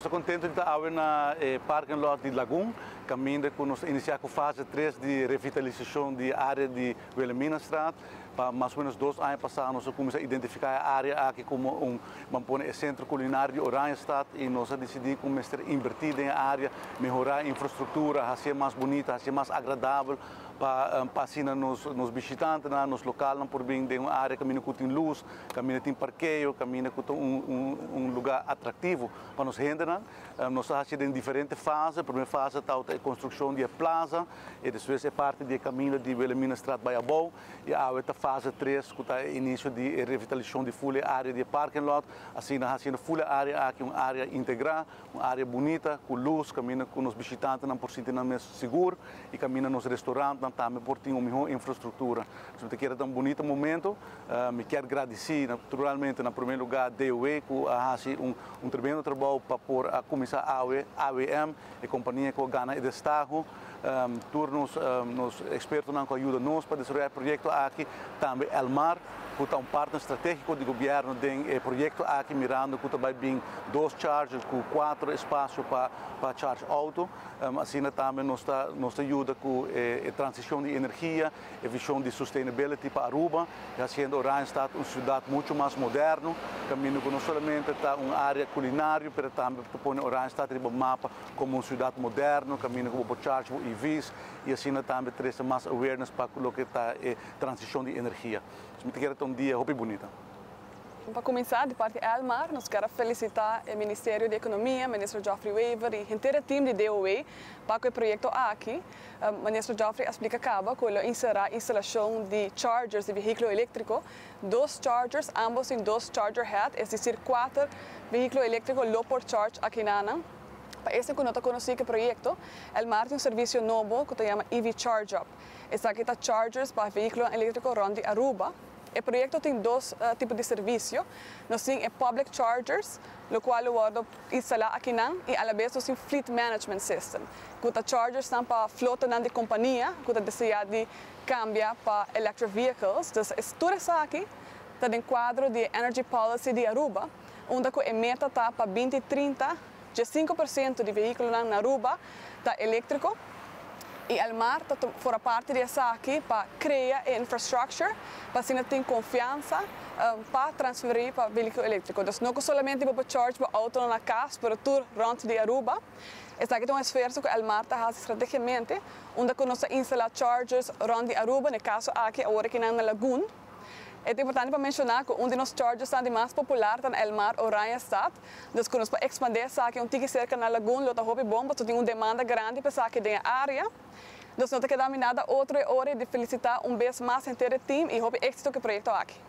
Estou contente de estar na Parque Lot de Lagoon, caminho que nós iniciamos com a fase 3 de revitalização da área de Wilhelminastraat. Para mais ou menos 2 anos passados, nós começamos a identificar a área aqui como um centro culinário de Oranjestad e nós decidimos começar a investir na área, melhorar a infraestrutura, fazer mais bonita, fazer mais agradável para passear nos visitantes, nos locais, por bem de uma área que tem luz, que tem parqueio, que tem lugar atrativo para nos render. Nós estamos em diferentes fases. A primeira fase está a construção da plaza, e depois é parte do caminho de Wilhelminastraat Bayabou, e a fase 3, que está o início de revitalização de full área de parking lot, assim nós fazendo full área aqui, uma área integrada, uma área bonita, com luz, caminho com os visitantes, por sentir mais seguro, e caminho nos restaurantes, também por ter uma melhor infraestrutura. Se você quer um bonito momento, me quero agradecer, naturalmente, no primeiro lugar, DOE, que faz um tremendo trabalho para começar a AWM, a companhia que ganha o destaque, nos expertos que ajudam para desenvolver o projeto aqui, também Elmar, que é um partner estratégico do governo do projeto aqui mirando que vai vir 2 chargers com 4 espaços para charge auto, assim também nos ajuda com a transição de energia, a visão de sustainability para Aruba, fazendo Oranjestad uma cidade muito mais moderna, caminho que não somente está uma área culinária, mas também põe Oranjestad no mapa como uma cidade moderna, caminho que vai charge EVs e assim também traz mais awareness para o que está a transição de energia. Me quero ter um dia muito bonito. Para começar, de parte Elmar, nós queremos felicitar o Ministério da Economia, o Ministro Geoffrey Wever e o inteiro time de DOE para o projeto aqui. O Ministro Geoffrey explica que ele inserirá a instalação de chargers de veículo elétrico, 2 chargers, ambos em 2 charger head, é decir, 4 veículos elétricos low por charge aqui na Ana. Para este que não conhece o projeto, Elmar tem um serviço novo que se chama EV Charge Up. Esta aqui está chargers para veículos elétricos de Aruba. O projeto tem 2 tipos de serviço. Nós temos public chargers, o qual eu instalar aqui e à vez nós temos fleet management system. Que os chargers estão para a frota de companhia, que deseja de cambiar para electric vehicles. Então, tudo isso aqui está em quadro de Energy Policy de Aruba, onde a meta está para 2030, de 5% de veículos na Aruba está elétrico. E Elmar fará parte dessa aqui para criar a infraestrutura, para assim ter confiança para transferir para o veículo elétrico. Então, não somente para charge para auto na casa, para tudo rond de Aruba. Esta aqui é um esforço que Elmar faz estrategicamente, onde nós instalamos chargers rond de Aruba, no caso aqui, agora que na Lagoon. É importante para mencionar que um dos chargers mais populares é Elmar Oranjestad. Então, nós para expandir essa aqui, cerca na Lagoon, está bom, porque tem uma demanda grande para essa aqui na área. Então, nós queremos dar outra hora de felicitar vez mais inteiro time e êxito que o projeto aqui.